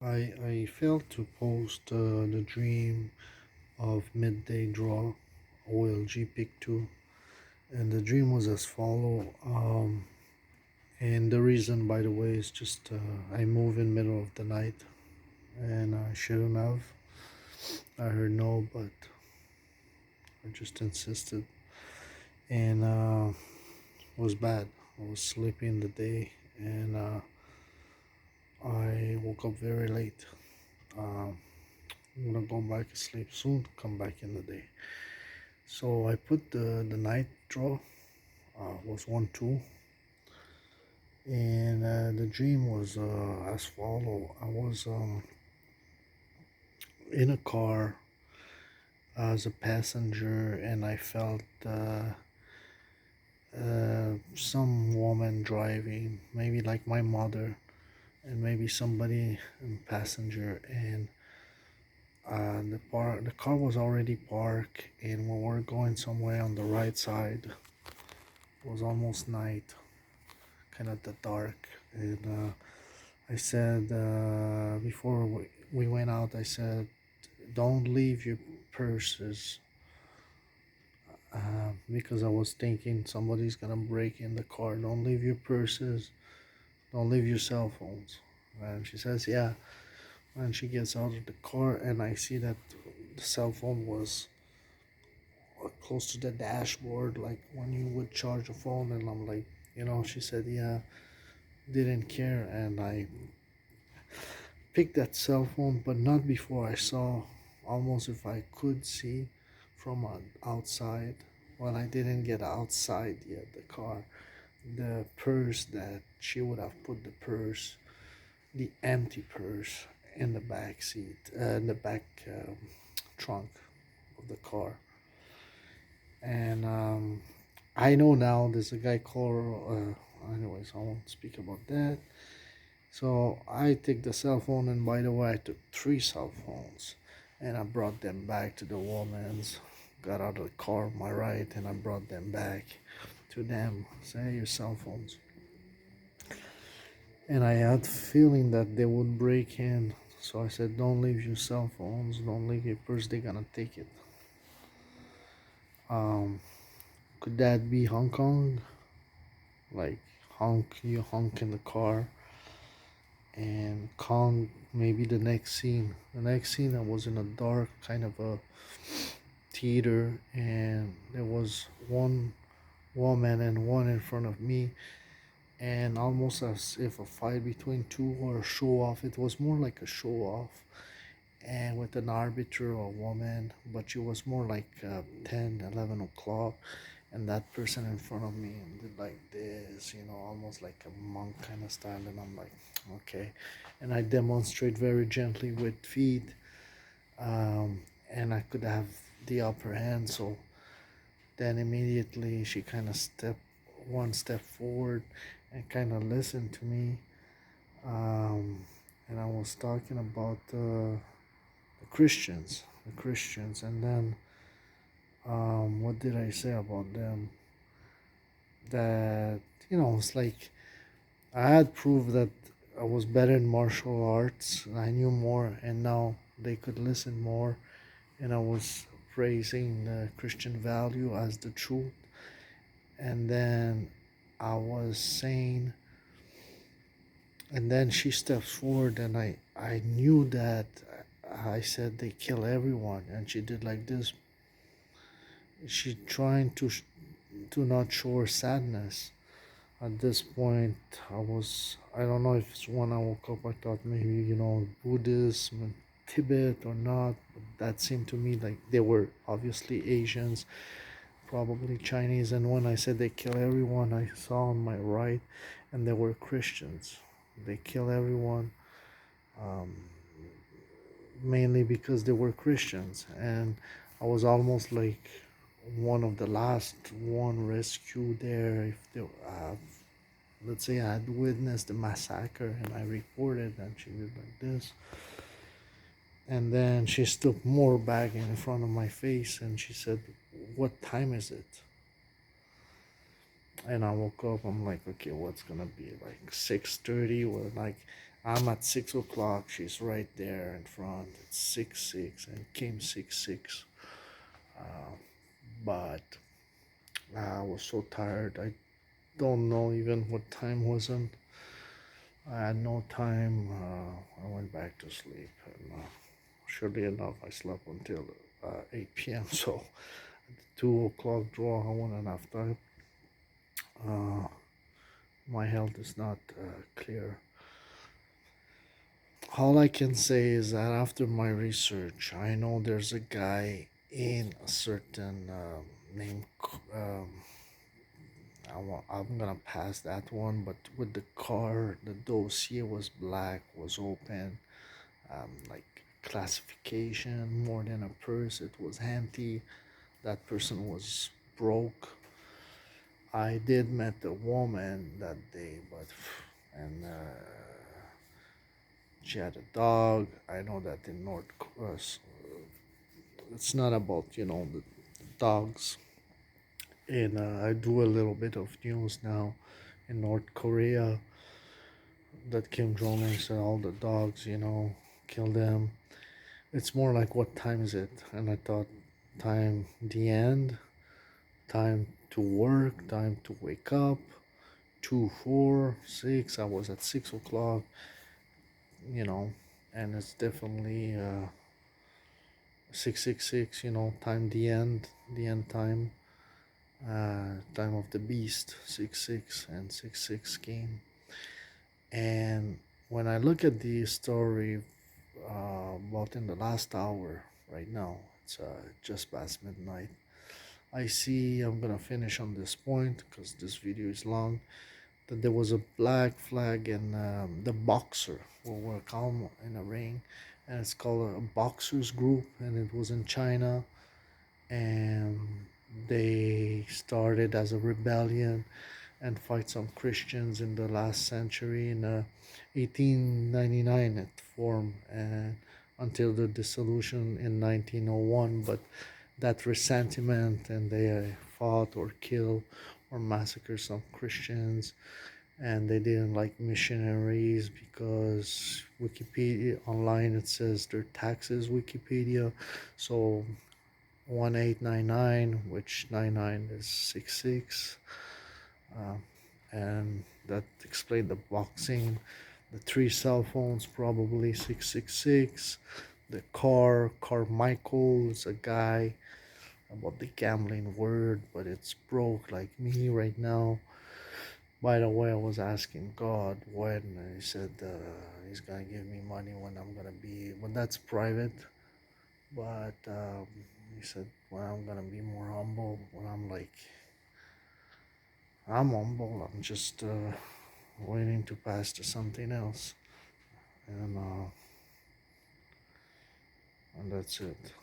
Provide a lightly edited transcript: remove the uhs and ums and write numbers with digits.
I failed to post the dream of Midday Draw OLG Pick 2, and the dream was as follow. And the reason, by the way, is just I move in middle of the night, and I shouldn't have. I heard no, but I just insisted, and it was bad. I was sleeping in the day, and I woke up very late. Um, I'm gonna go back to sleep soon. Come back in the day. So I put the night draw was 1-2, and the dream was as follow. I was in a car as a passenger, and I felt some woman driving, maybe like my mother, and maybe somebody passenger, and the car was already parked, and we were going somewhere on the right side. It was almost night, kind of the dark, and I said before we went out, I said, "Don't leave your purses," because I was thinking somebody's gonna break in the car. Don't leave your purses. Don't leave your cell phones. And she says, "Yeah." And she gets out of the car, and I see that the cell phone was close to the dashboard, like when you would charge a phone. And I'm like, she said, "Yeah." Didn't care, and I picked that cell phone, but not before I saw, almost if I could see from outside. Well, I didn't get outside yet, the car. The purse that she would have put the purse, the empty purse, in the back seat, in the back trunk of the car. And I know now there's a guy called, anyways, I won't speak about that. So I take the cell phone, and by the way, I took three cell phones, and I brought them back to the woman's. Got out of the car on my right, and I brought them back to them. Say your cell phones, and I had feeling that they would break in. So I said, "Don't leave your cell phones. Don't leave your purse. They're gonna take it." Um, could that be Hong Kong? Like you honk in the car, and Kong, maybe the next scene. The next scene, I was in a dark kind of a theater, and there was one woman and one in front of me, and almost as if a fight between two or a show off. It was more like a show off, and with an arbiter or woman, but she was more like 10, 11 o'clock, and that person in front of me did like this, almost like a monk kind of style, and I'm like, okay. And I demonstrate very gently with feet, um, and I could have the upper hand. So then immediately she kind of stepped one step forward and kind of listened to me, um, and I was talking about the Christians, and then what did I say about them? That it's like I had proved that I was better in martial arts. I knew more, and now they could listen more. And I was praising the Christian value as the truth. And then I was saying, and then she steps forward, and I knew that I said they kill everyone, and she did like this. She trying to not show her sadness. At this point, I don't know if it's when I woke up, I thought maybe, Buddhism and Tibet or not. But that seemed to me like they were obviously Asians, probably Chinese. And when I said they kill everyone, I saw on my right, and they were Christians. They kill everyone, um, mainly because they were Christians. And I was almost like one of the last one rescued there. If they, let's say I had witnessed the massacre, and I reported, and she did like this. And then she stood more back in front of my face, and she said, "What time is it?" And I woke up, I'm like, okay, what's gonna be like 6:30 or like I'm at 6 o'clock. She's right there in front. It's 6:06 and it came 6:06. Uh, but I was so tired. I don't know even what time was it. I had no time. I went back to sleep. And surely enough, I slept until 8 p.m. So at the 2 o'clock draw, I won't enough time. Uh, my health is not clear. All I can say is that after my research, I know there's a guy in a certain name. I'm gonna pass that one, but with the car, the dossier was black, was open, like classification more than a purse. It was empty. That person was broke. I did met a woman that day, but and she had a dog. I know that in North Korea, it's not about the dogs. And I do a little bit of news now in North Korea that Kim Jong Un said all the dogs, kill them. It's more like what time is it? And I thought time the end, time to work, time to wake up. 2, 4, 6. I was at 6 o'clock, you know, and it's definitely 666. Time the end time, time of the beast. 6 6 and 6 6 came, and when I look at the story, about in the last hour, right now, it's just past midnight. I see I'm gonna finish on this point because this video is long. That there was a black flag and the boxer will work on in a ring, and it's called a boxers group, and it was in China, and they started as a rebellion and fight some Christians in the last century. In 1899 it formed, and until the dissolution in 1901. But that resentment, and they fought or killed or massacred some Christians, and they didn't like missionaries because Wikipedia online it says their taxes Wikipedia. So 1899, which 99 is 66, uh, and that explained the boxing. The three cell phones probably 666. The car Carmichael is a guy about the gambling word, but it's broke like me right now. By the way, I was asking God when, and He said He's gonna give me money when I'm gonna be, but that's private. But He said when I'm gonna be more humble, when I'm humble, I'm just waiting to pass to something else, and that's it.